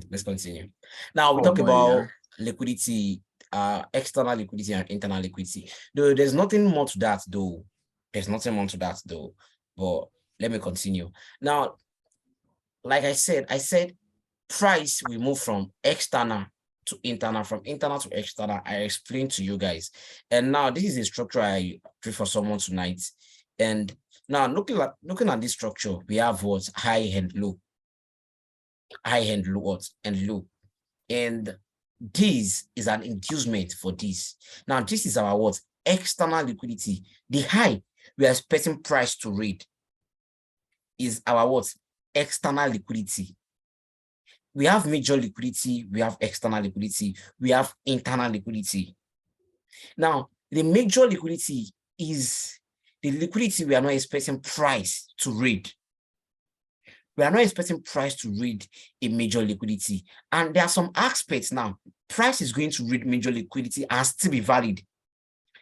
Let's continue. Now we Oh talk boy, about yeah. liquidity, external liquidity and internal liquidity. Though there's nothing more to that, though. There's nothing more to that, though. But let me continue. Now, like I said price will move from external to internal, from internal to external. I explained to you guys. And now this is a structure I drew for someone tonight. And now looking at this structure, we have what? High and low. High and low, what? And low. And this is an inducement for this. Now, this is our what? External liquidity. The high we are expecting price to read is our what? External liquidity. We have major liquidity, we have external liquidity, we have internal liquidity. Now, the major liquidity is the liquidity we are not expecting price to read. We are not expecting price to read a major liquidity. And there are some aspects now. Price is going to read major liquidity and still be valid.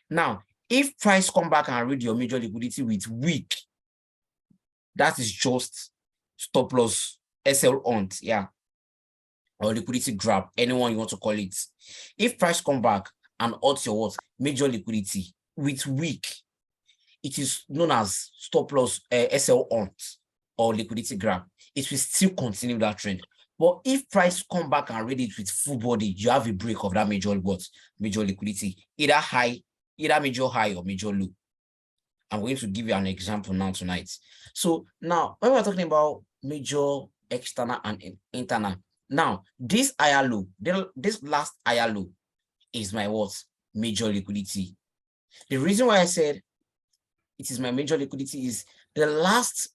Now, if price come back and read your major liquidity with weak, that is just stop loss, SL on, yeah, or liquidity grab, anyone you want to call it. If price come back and odds your what? Major liquidity with weak, it is known as stop loss, SL on or liquidity grab. It will still continue that trend. But if price come back and read it with full body, you have a break of that major what? Major liquidity, either high, either major high or major low. I'm going to give you an example now tonight. So now, when we're talking about major, external, and internal, now this higher low, this last higher low is my what? Major liquidity. The reason why I said it is my major liquidity is the last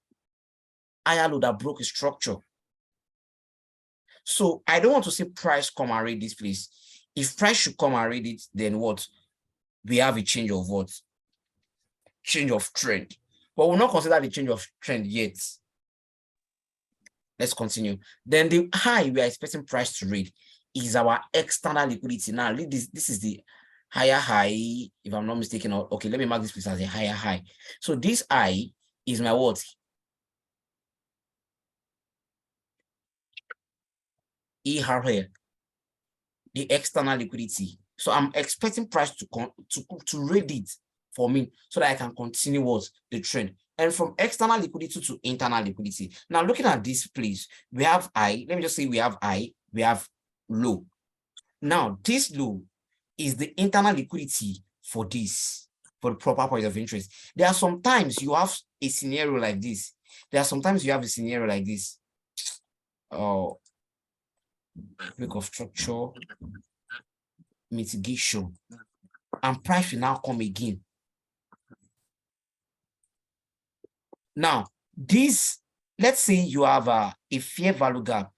higher low that broke a structure. So I don't want to see price come and read this place. If price should come and read it, then what? We have a change of what? Change of trend. But we'll not consider the change of trend yet. Let's continue. Then the high we are expecting price to read is our external liquidity. Now, this is the higher high, if I'm not mistaken. Okay, let me mark this place as a higher high. So this high is my what? ER here, the external liquidity. So I'm expecting price to read it for me so that I can continue what? The trend. And from external liquidity to internal liquidity. Now, looking at this place, we have high. Let me just say we have high, we have low. Now, this low is the internal liquidity for this, for the proper point of interest. There are sometimes you have a scenario like this. There are sometimes you have a scenario like this. Oh, break of structure, mitigation, and price will now come again. Now, this, let's say you have a fair value gap.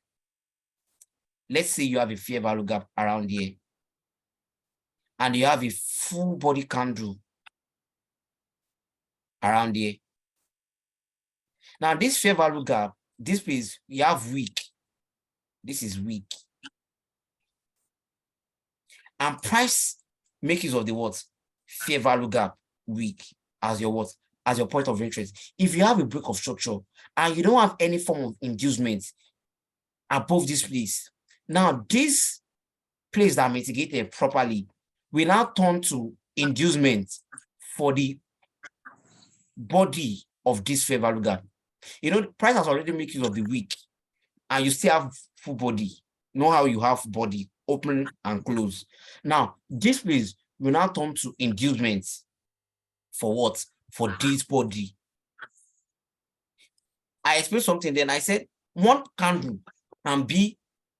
Let's say you have a fair value gap around here, and you have a full body candle around here. Now, this fair value gap, this place, you have weak. This is weak. And price make use of the what? Fair value gap weak as your what? As your point of interest. If you have a break of structure and you don't have any form of inducement above this place, now this place that mitigated properly will now turn to inducement for the body of this fair value gap. You know, price has already made use of the weak and you still have full body. Know how you have body open and close. Now, this place will now turn to inducement for what? For this body. I explained something then. I said one candle can be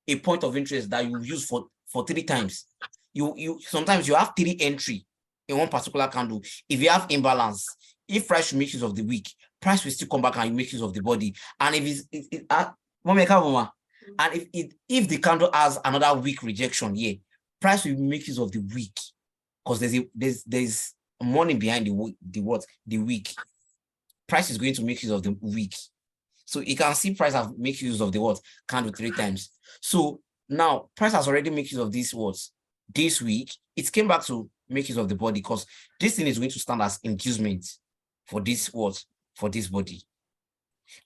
a point of interest that you use for 3 times. You sometimes you have 3 entry in one particular candle. If you have imbalance, if price should make use of the weak, price will still come back and you make use of the body. And if if the candle has another weak rejection here, price will make use of the weak because there's money behind the weak. Price is going to make use of the weak. So you can see price have make use of the what? Candle 3 times. So now price has already made use of this what? This week. It came back to make use of the body because this thing is going to stand as inducement for this what? For this body.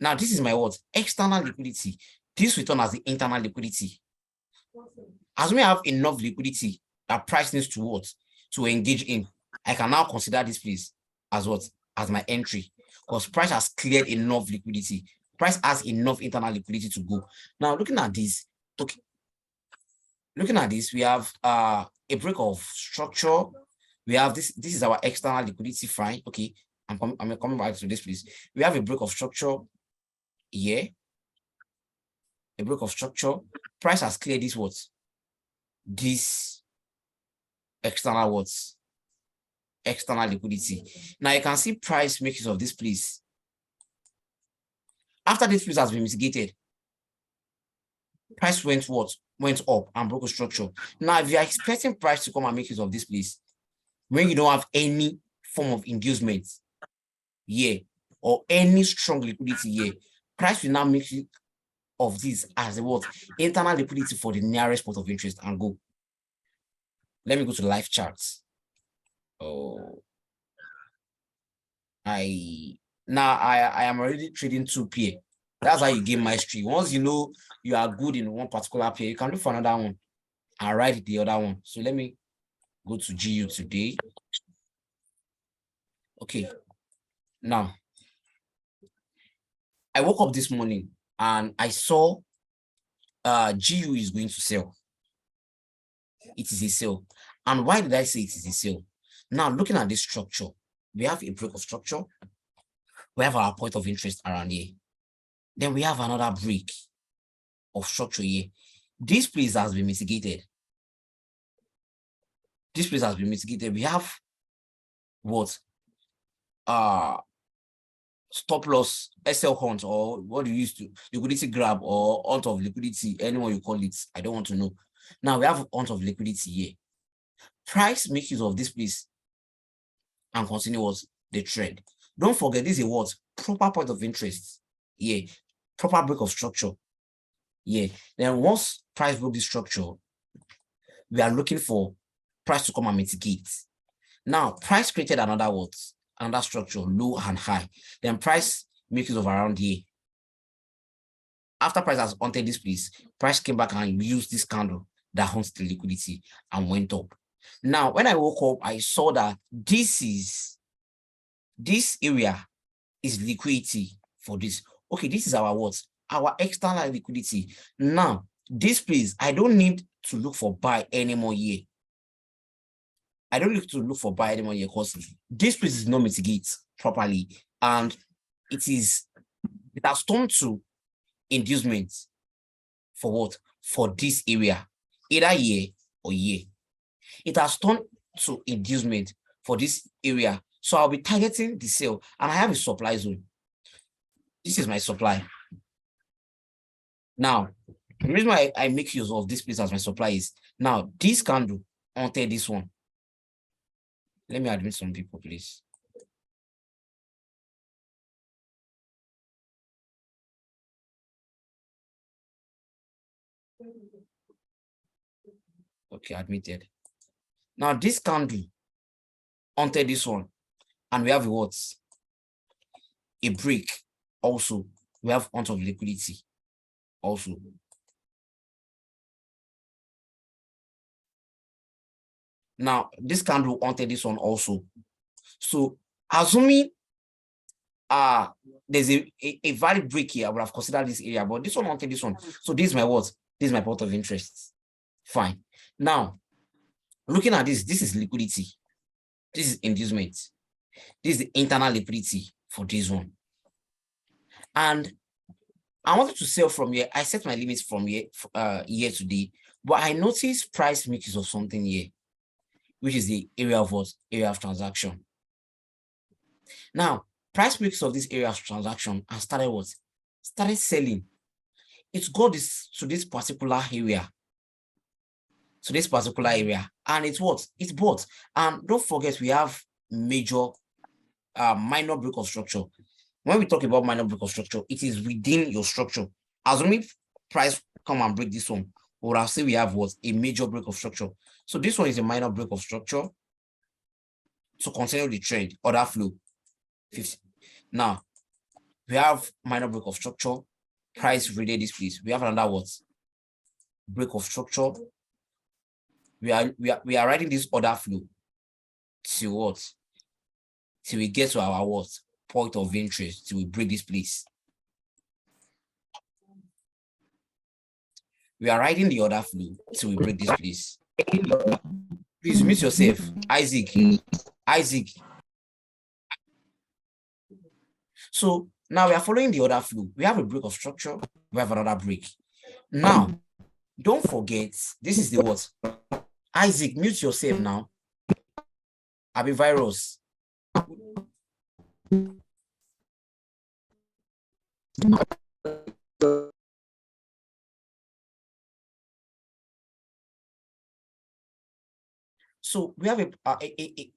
Now this is my what? External liquidity. this return as the internal liquidity. As we have enough liquidity that price needs to what? To engage in, I can now consider this place as what? As my entry, because price has cleared enough liquidity. Price has enough internal liquidity to go. Now, looking at this, okay. Looking at this, we have a break of structure. We have this is our external liquidity, fine. Okay, I'm coming back to this, please. We have a break of structure here. A break of structure. Price has cleared this what? This external what? External liquidity. Now you can see price make use of this place. After this place has been mitigated, price went what? Went up and broke a structure. Now, if you are expecting price to come and make use of this place, when you don't have any form of inducement here or any strong liquidity here, price will now make use of this as a what? Internal liquidity for the nearest point of interest and go. Let me go to the live charts. Oh, I am already trading 2 pair. That's how you gain mastery. Once you know you are good in one particular pair, you can look for another one and write the other one. So let me go to GU today. Okay. Now, I woke up this morning and I saw GU is going to sell. It is a sell. And why did I say it is a sell? Now, looking at this structure, we have a break of structure. We have our point of interest around here. Then we have another break of structure here. This place has been mitigated. This place has been mitigated. We have what? Stop loss, SL hunt, or what do you use to liquidity grab or hunt of liquidity, anyone you call it. I don't want to know. Now we have hunt of liquidity here. Price make use of this place and continue what? The trend. Don't forget, this is a what? Proper point of interest. Yeah. Proper break of structure. Yeah. Then once price broke this structure, we are looking for price to come and mitigate. Now, price created another what? Another structure, low and high. Then price make use of around here. After price has entered this place, price came back and used this candle that hunts the liquidity and went up. Now, when I woke up, I saw that this area is liquidity for this. Okay, this is our what? Our external liquidity. Now, this place, I don't need to look for buy anymore here. I don't need to look for buy anymore here because this place is not mitigate properly, and it has turned to inducement for what? For this area, either here or here. It has turned to inducement for this area. So I'll be targeting the sale, and I have a supply zone. This is my supply. Now, the reason why I make use of this place as my supply is now this candle onto this one. Let me admit some people, please. Okay, admitted. Now this candle onto this one, and we have what? A break. Also, we have onto of liquidity. Also, now this candle onto this one also. So assuming there's a valid break here, I would have considered this area, but this one onto this one. So this is my what? This is my point of interest. Fine. Now, looking at this is liquidity. This is inducement. This is the internal liquidity for this one. And I wanted to sell from here. I set my limits from here today, but I noticed price makes use of something here, which is the area of what? Area of transaction. Now, price makes use of this area of transaction and started what? Started selling. It got this to this particular area. To this particular area, and it's what? It's bought. And don't forget, we have major minor break of structure. When we talk about minor break of structure, it is within your structure. Assuming price come and break this one, we would have said we have what? A major break of structure. So this one is a minor break of structure to continue the trend, order flow. 50. Now, we have minor break of structure, price raided this place. We have another what? Break of structure. We are writing this order flow to what? Till we get to our what? Point of interest, till we break this place. We are writing the order flow till we break this place. Please mute yourself. Isaac. So now we are following the order flow. We have a break of structure. We have another break. Now, don't forget, this is the what? Isaac, mute yourself now. Abi virus. So we have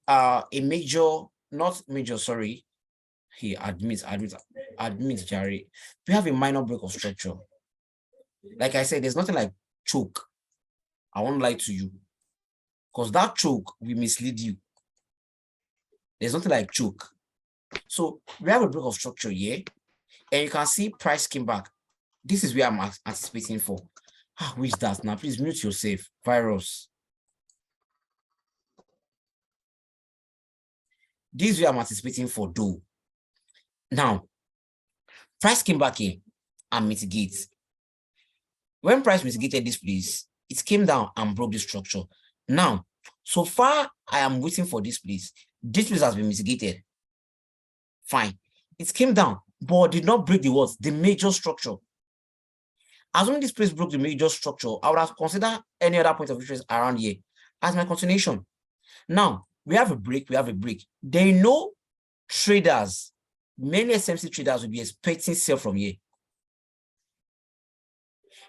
a major, not major, sorry. He admits, Jerry. We have a minor break of structure. Like I said, there's nothing like choke. I won't lie to you. Because that choke will mislead you. There's nothing like choke. So we have a break of structure here. And you can see price came back. This is where I'm anticipating for. Who is that now? Please mute yourself. Virus. This is where I'm anticipating for though. Now, price came back in and mitigate. When price mitigated this place, it came down and broke the structure. Now, so far, I am waiting for this place. This place has been mitigated. Fine. It came down, but did not break the what? The major structure. Assuming this place broke the major structure, I would have considered any other point of interest around here as my continuation. Now, we have a break. They know traders, many SMC traders will be expecting sell from here.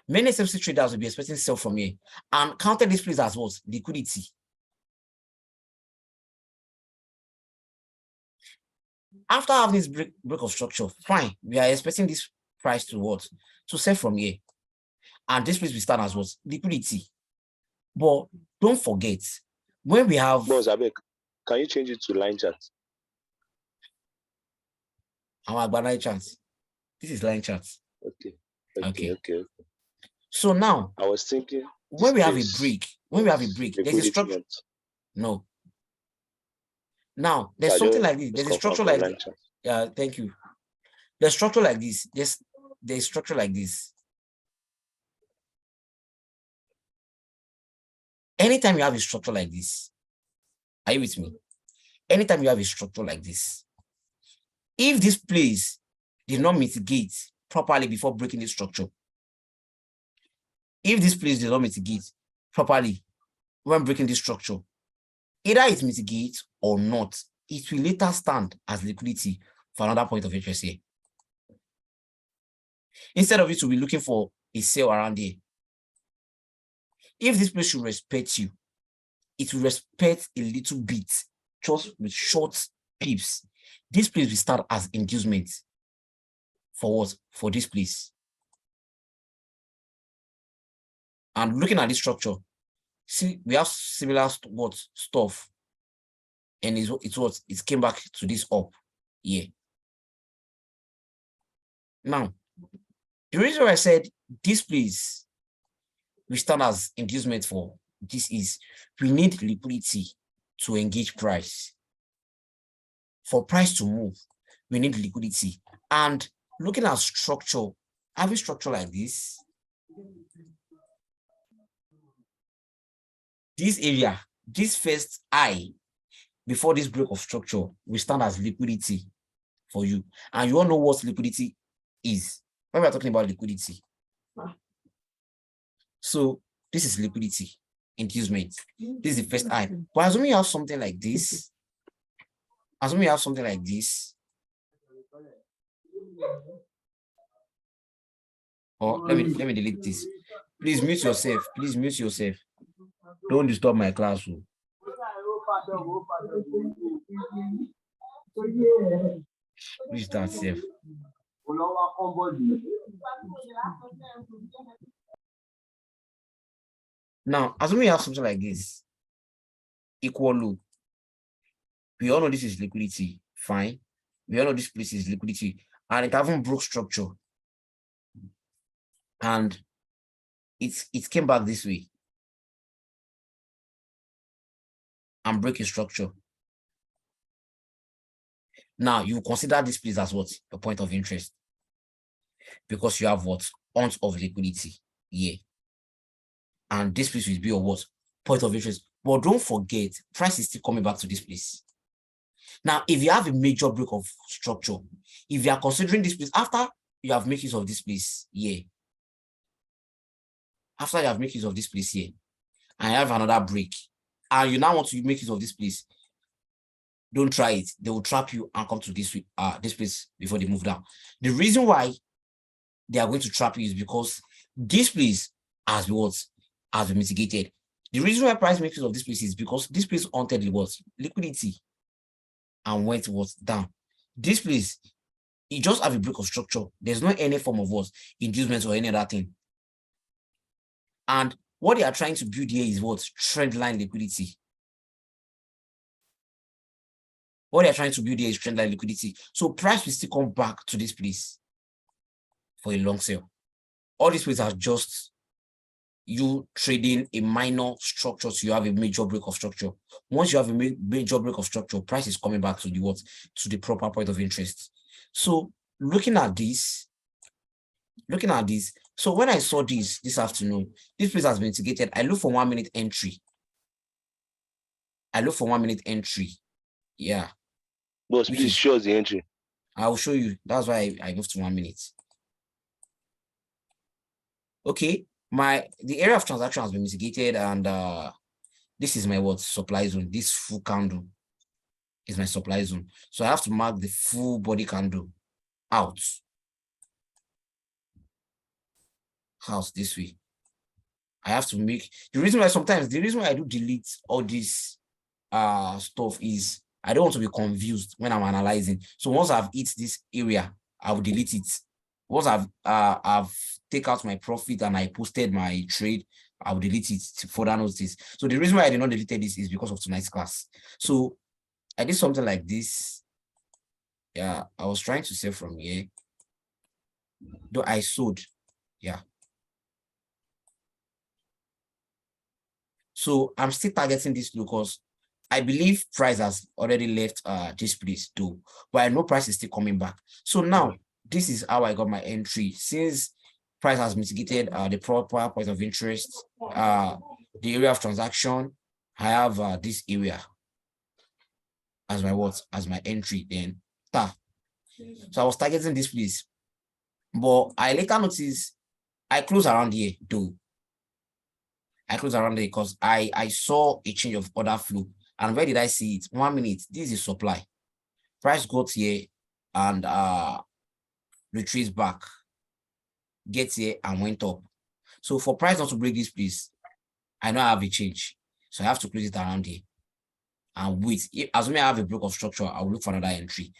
Many SMC traders will be expecting sell from here and counter this place as what? Liquidity. After having this break of structure, fine, we are expecting this price to what? To sell from here. And this place will stand as what? Liquidity. But don't forget, when we have... Boss, Abek, can you change it to line chart? Our line chart. This is line chart. Okay. So now, I was thinking when we have a break, there's a structure. No. Now, there's something like this. There's a structure like this. Yeah, thank you. There's structure like this. There's structure like this. Anytime you have a structure like this, are you with me? Anytime you have a structure like this, if this place did not mitigate properly before breaking the structure, if this place did not mitigate properly when breaking this structure, either it mitigates or not, it will later stand as liquidity for another point of interest here. Instead of it to be looking for a sale around here. If this place should respect you, it will respect a little bit, just with short pips. This place will start as inducement. For what? For this place. And looking at this structure, see, we have similar stuff. And it came back to this up here. Now, the reason why I said this place we stand as inducement for this is we need liquidity to engage price. For price to move, we need liquidity. And looking at structure, having structure like this area, this first eye before this break of structure, we stand as liquidity for you. And you all know what liquidity is when we're talking about liquidity. So this is liquidity, inducement. This is the first eye. But assuming you have something like this, or let me delete this. Please mute yourself. Don't disturb my classroom. Which that safe? Now, assuming you have something like this, equal loop. We all know this is liquidity, fine. We all know this place is liquidity, and it haven't broke structure. and it came back this way and break a structure. Now you consider this place as what? A point of interest, because you have what? Ounce of liquidity here. And this place will be your what? Point of interest. But don't forget, price is still coming back to this place. Now, if you have a major break of structure, if you are considering this place, after you have made use of this place here, after you have made use of this place here, and you have another break, and you now want to make use of this place, don't try it. They will trap you and come to this place before they move down. The reason why they are going to trap you is because this place has been mitigated. The reason why price makes use of this place is because this place haunted liquidity and went down. This place, it just have a break of structure. There's no any form of inducement or any other thing. And what they are trying to build here is trend line liquidity. What they're trying to build here is trend line liquidity. So price will still come back to this place for a long sale. All these places are just you trading a minor structure, so you have a major break of structure. Once you have a major break of structure, price is coming back to the proper point of interest. So looking at this, so when I saw this afternoon, this place has been mitigated. I look for 1 minute entry. Yeah. Boss, please show us the entry. I will show you. That's why I moved to 1 minute. Okay, the area of transaction has been mitigated, and this is my supply zone. This full candle is my supply zone. So I have to mark the full body candle out this way. I have to make the reason why I do delete all this stuff is I don't want to be confused when I'm analyzing. So once I've hit this area, I will delete it. Once I've take out my profit and I posted my trade, I will delete it to further notice. So the reason why I did not delete this is because of tonight's class. So I did something like this. Yeah, I was trying to sell from here, though I sold. Yeah. So I'm still targeting this because I believe price has already left this place too, but I know price is still coming back. So now this is how I got my entry. Since price has mitigated the proper point of interest, the area of transaction, I have this area as my entry. Then so I was targeting this place, but I later noticed I close around here too. I close around there because I saw a change of order flow. And where did I see it? 1 minute. This is supply. Price got here and retreats back. Gets here and went up. So for price not to break this place, I know I have a change. So I have to close it around here. And wait. Assuming I have a block of structure, I'll look for another entry.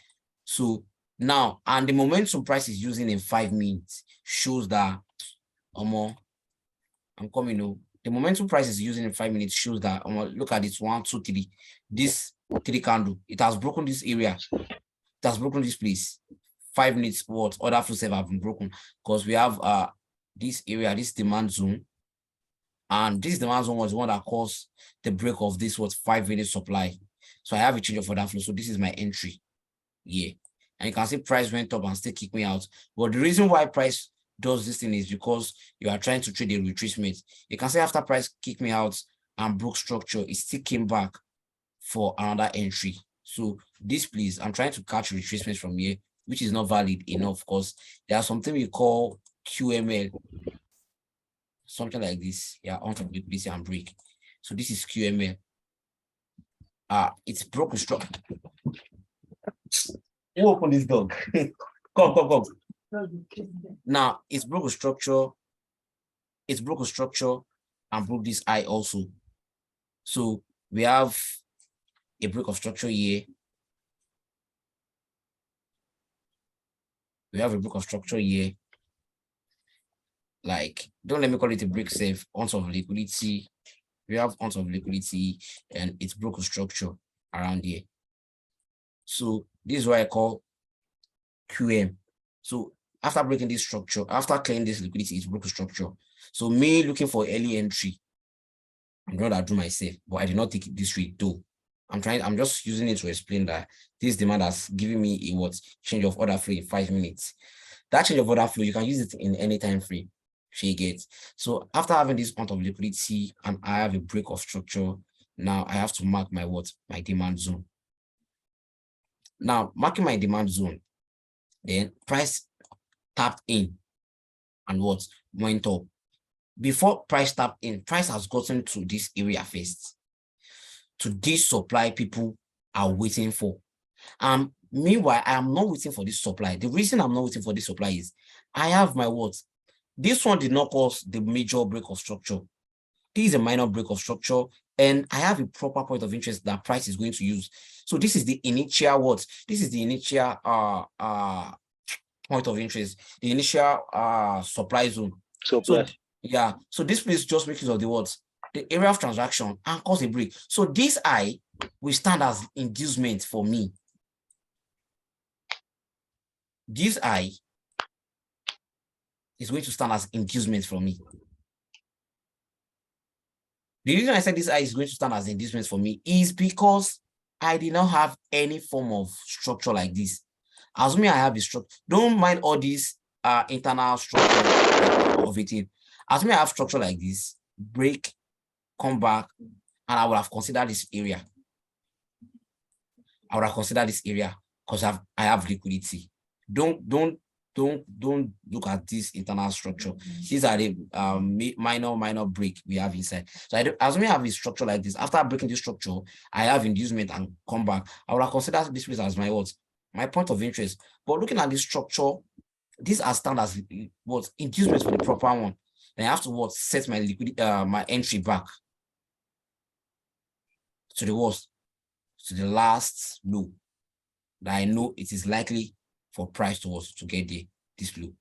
So now, and the momentum price is using in 5 minutes shows that I'm coming. The momentum price is using in 5 minutes shows that look at this 1, 2, 3. This 3 candle, it has broken this area. It has broken this place. 5 minutes other flows have been broken because we have this area, this demand zone, and this demand zone was the one that caused the break of this 5 minute supply. So I have a change of order flow. So this is my entry. Yeah, and you can see price went up and still kick me out. But the reason why price does this thing is because you are trying to trade a retracement. You can see after price kicked me out and broke structure, it still came back for another entry. So this please, I'm trying to catch retracements from here, which is not valid enough because there's something we call QML, something like this. Yeah, on top of liquidity and break. So this is QML. It's broken structure. You open this dog. Come. Now it's broken structure. It's broken structure and broke this eye also. So we have a break of structure here. We have a break of structure here. Like, don't let me call it a break safe, ounce of liquidity. We have ounce of liquidity and it's broken structure around here. So this is what I call QM. So after breaking this structure, after clearing this liquidity, it's broken structure. So me looking for early entry, I'm going to do myself, but I did not take it this way though. I'm just using it to explain that this demand has given me a what change of order flow in 5 minutes. That change of order flow, you can use it in any time frame. You get. So after having this amount of liquidity and I have a break of structure, now I have to mark my what? My demand zone. Now marking my demand zone, then price tapped in and what? Went up. Before price tapped in, price has gotten to this area first. To this supply people are waiting for. Meanwhile, I am not waiting for this supply. The reason I'm not waiting for this supply is I have my what? This one did not cause the major break of structure. This is a minor break of structure, and I have a proper point of interest that price is going to use. So this is the initial what? This is the initial point of interest, the initial supply zone. Supply. So yeah, so this place just makes use of the what? The area of transaction and cause a break. So this I will stand as inducement for me. This I is going to stand as inducement for me. The reason I said this I is going to stand as inducement for me is because I did not have any form of structure like this. Assuming I have a structure, don't mind all these internal structure of it. Assuming I have structure like this, break, come back, and I would have considered this area. I would have considered this area because I have liquidity. Don't look at this internal structure. These are the minor break we have inside. So as we have a structure like this, after breaking this structure, I have inducement and come back. I would have considered this place as my what? My point of interest. But looking at this structure, these are standard as what inducement for the proper one. Then I have to what set my liquidity my entry back to the worst, to the last low that I know it is likely for price to get there, this low.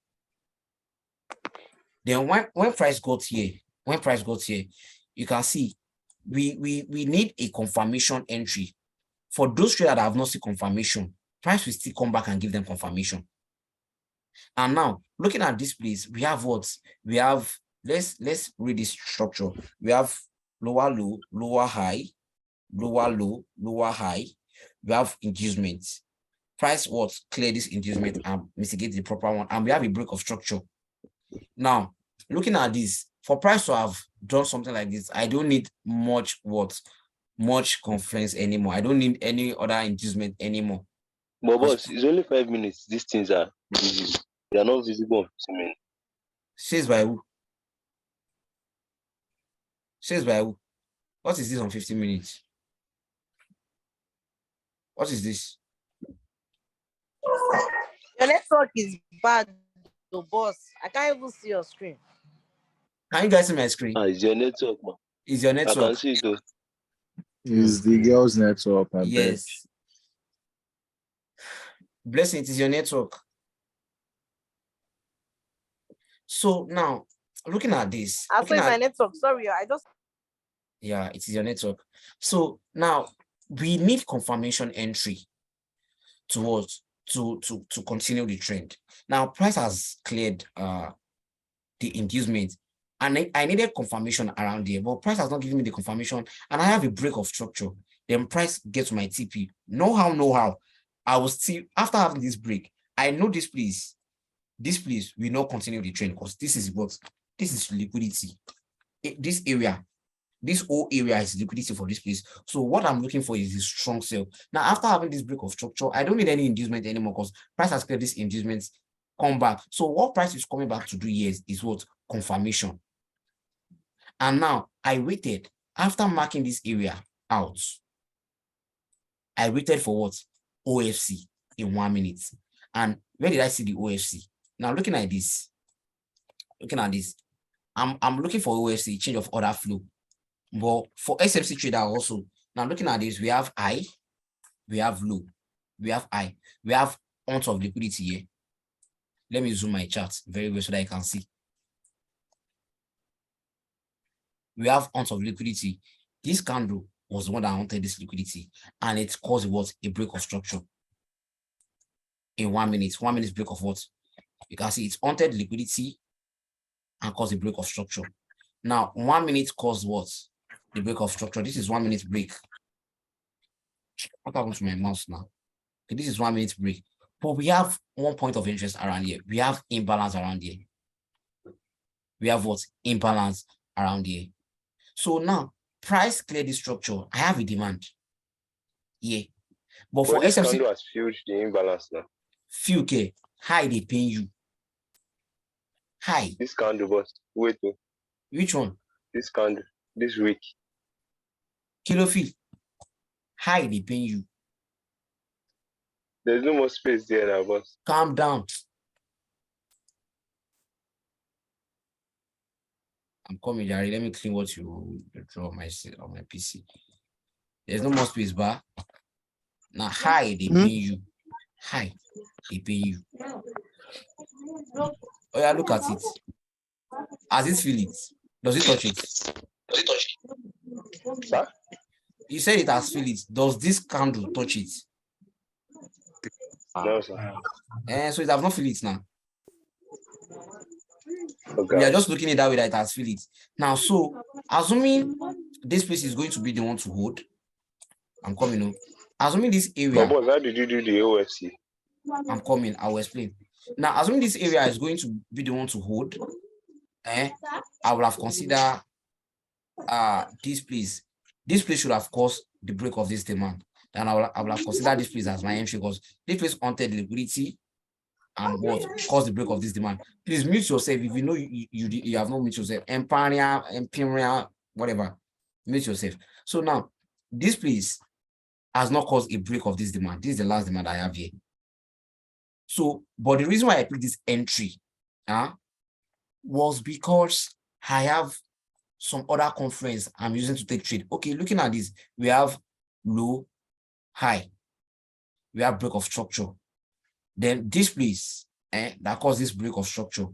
Then when price got here, you can see we need a confirmation entry. For those traders that have not seen confirmation, price will still come back and give them confirmation. And now looking at this place, we have what? We have, let's read this structure. We have lower low, lower high, lower low, lower high. We have inducement. Price what? Clear this inducement and mitigate the proper one. And we have a break of structure. Now, looking at this, for price to have done something like this, I don't need much conference anymore. I don't need any other inducement anymore. But boss, it's only 5 minutes. These things are visible. They are not visible on 15 minutes. Says by who? Says by who? What is this on 15 minutes? What is this? Your network is bad, the boss. I can't even see your screen. Can you guys see my screen? It's your network, man. Is your network? I can see it though. Is the girl's network? Yes. Blessing, it is your network. So now, looking at this. I saw my network. Sorry, Yeah, it is your network. So now we need confirmation entry to continue the trend. Now price has cleared the inducement, and I needed confirmation around there, but price has not given me the confirmation, and I have a break of structure. Then price gets to my TP. No how. I will still, after having this break, I know this place will not continue the trend because this is liquidity. This area, this whole area is liquidity for this place. So what I'm looking for is a strong sell. Now, after having this break of structure, I don't need any inducement anymore because price has cleared this inducement, come back. So what price is coming back to do here is what? Confirmation. And now I waited after marking this area out. I waited for what? OFC in 1 minute. And where did I see the OFC? Now looking at this, I'm looking for OFC, change of order flow. But for SMC trader also, now looking at this, we have high, we have low, we have high, we have ounce of liquidity here. Let me zoom my chart very well so that I can see. We have ounce of liquidity. This candle was the one that wanted this liquidity, and it caused what? A break of structure in 1 minute. 1 minute break of what? You can see it's haunted liquidity and caused a break of structure. Now, 1 minute caused what? The break of structure. This is 1 minute break. What happened to my mouse now? Okay, this is 1 minute break. But we have one point of interest around here. We have imbalance around here. We have what? Imbalance around here. So now, price clear this structure. I have a demand. Yeah. But for this SFC, candle has filled the imbalance now. few K, high they pay you. High. This candle, boss. Wait. Which one? This candle. This week. Kilo feel. High they pay you. There's no more space there now, boss. Calm down. I'm coming, Jerry. Let me clean what you draw on my PC. There's no more space bar. Now high they pay you. High they pay you. Oh yeah, look at it. As it feel it? Does it touch it? Does it touch it? Sir? You said it has feel it. Does this candle touch it? No, sir. So it has not feel it now. Okay. We are just looking at that way that it has feel it. Now, so assuming this place is going to be the one to hold. I'm coming on. Assuming this area. But boss, how did you do the OFC? I'm coming. I will explain. Now, assuming this area is going to be the one to hold, I will have considered this place. This place should have caused the break of this demand. Then I will have considered this place as my entry because this place haunted liquidity and what caused the break of this demand. Please mute yourself if you know you have not mute yourself. Imperial, whatever. Mute yourself. So now, this place has not caused a break of this demand. This is the last demand I have here. So, but the reason why I picked this entry was because I have some other conference I'm using to take trade. Okay, looking at this, we have low, high. We have break of structure. Then this place that caused this break of structure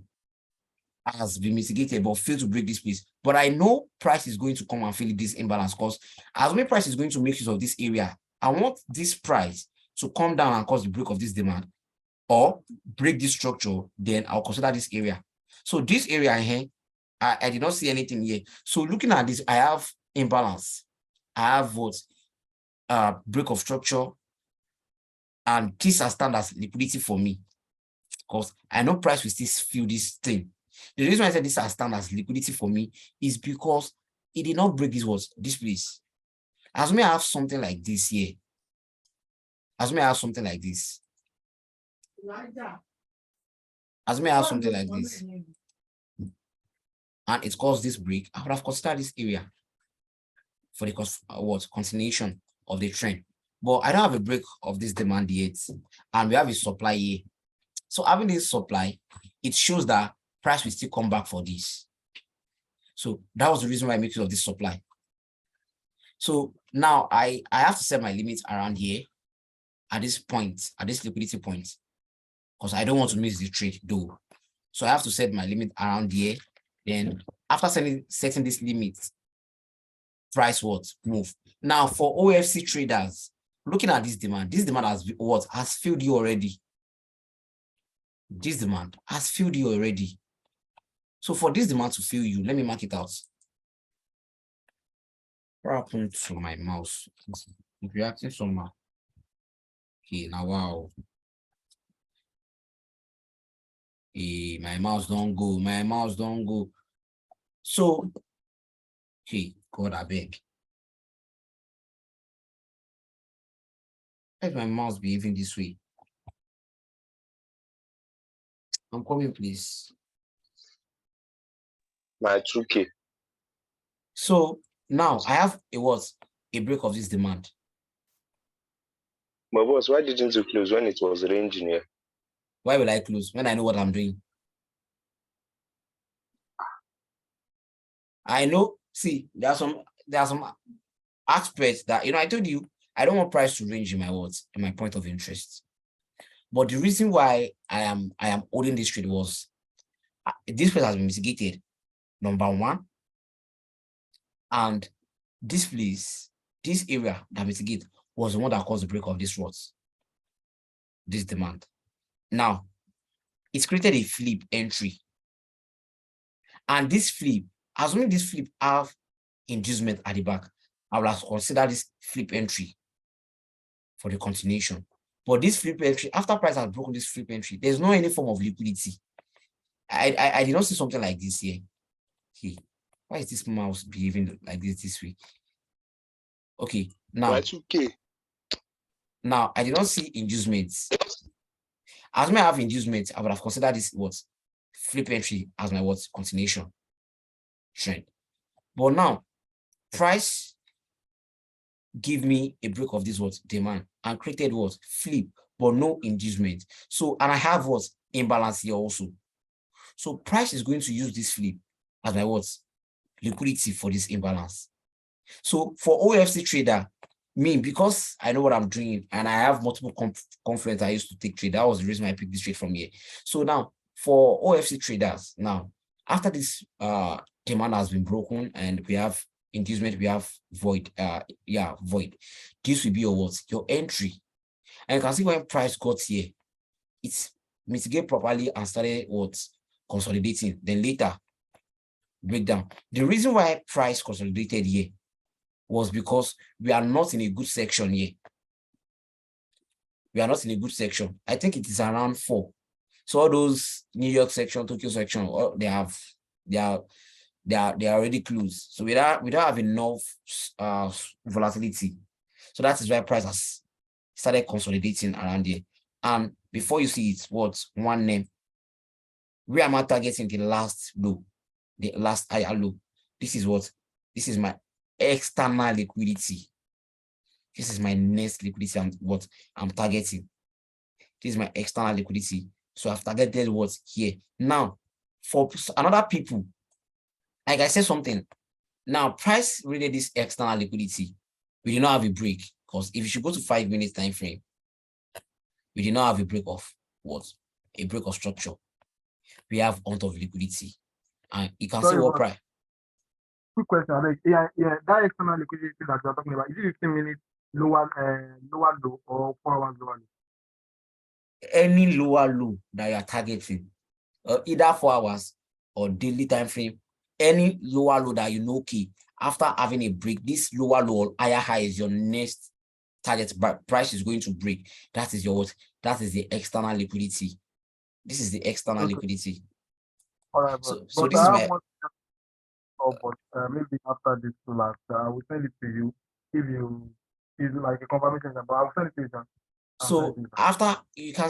has been mitigated but failed to break this place. But I know price is going to come and fill this imbalance because as my price is going to make use of this area, I want this price to come down and cause the break of this demand or break this structure, then I'll consider this area. So this area here, I did not see anything here. So looking at this, I have imbalance. I have what? Break of structure. And this has stand as liquidity for me. Because I know price will still feel this thing. The reason I said this has stand as liquidity for me is because it did not break this place. As may I have something like this here. As may I have something like this. As may I have something like this. And it caused this break, I would have considered this area for the continuation of the trend. But I don't have a break of this demand yet. And we have a supply here. So having this supply, it shows that price will still come back for this. So that was the reason why I make use of this supply. So now I have to set my limits around here at this point, at this liquidity point, because I don't want to miss the trade though. So I have to set my limit around here. Then after setting this limit, price move. Now for OFC traders, looking at this demand has filled you already. This demand has filled you already. So for this demand to fill you, let me mark it out. What happened to my mouse? It's reacting somehow. Okay, now wow. Hey, my mouse don't go. My mouse don't go. So, okay, God, I beg. Let my mouse behaving this way. I'm coming, please. My 2K. So now I have a break of this demand. But boss, why didn't you close when it was ranging here? Why will I close when I know what I'm doing? I know, see, there are some aspects that, I told you, I don't want price to range in my point of interest. But the reason why I am holding this trade was this place has been mitigated, number one. And this place, this area that mitigated was the one that caused the break of this demand. Now, it's created a flip entry. And this flip, assuming this flip have inducement at the back, I will consider this flip entry for the continuation. But this flip entry, after price has broken this flip entry, there's no any form of liquidity. I did not see something like this here. Okay, why is this mouse behaving like this way? Okay, now Y2K. Now I did not see inducements. As may have inducement, I would have considered this what flip entry as my what continuation trend. But now price give me a break of this what demand and created what flip, but no inducement. So, and I have what imbalance here also. So price is going to use this flip as my what liquidity for this imbalance. So for OFC trader, me, because I know what I'm doing and I have multiple confluence I used to take trade, that was the reason I picked this trade from here. So now for OFC traders, now after this demand has been broken and we have inducement, we have void, void. This will be your what? Your entry. And you can see when price got here, it's mitigated properly and started what? Consolidating. Then later, breakdown. The reason why price consolidated here was because we are not in a good section here. We are not in a good section. I think it is around 4. So all those New York section, Tokyo section, they are already closed. So we don't have enough volatility. So that is why price has started consolidating around here. And before you see it, what one name, where am I targeting the last low, the last higher low? This is my external liquidity. This is my next liquidity and what I'm targeting. This is my external liquidity. So I've targeted what's here. Now, for another people, like I said something, now price really this external liquidity. We do not have a break, because if you should go to 5 minutes time frame, we did not have a break of what? A break of structure. We have amount of liquidity. And you can see what price. Quick question. That external liquidity that you're talking about, is it 15 minutes lower low or 4 hours lower low? Any lower low that you are targeting, either 4 hours or daily time frame, any lower low that you know, okay, after having a break, this lower low or higher high is your next target price is going to break. That is your what? That is the external liquidity. This is the external liquidity. All right, so but this is my maybe after this class, I will send it to you if you is like a confirmation, but I will send it to you. So after you can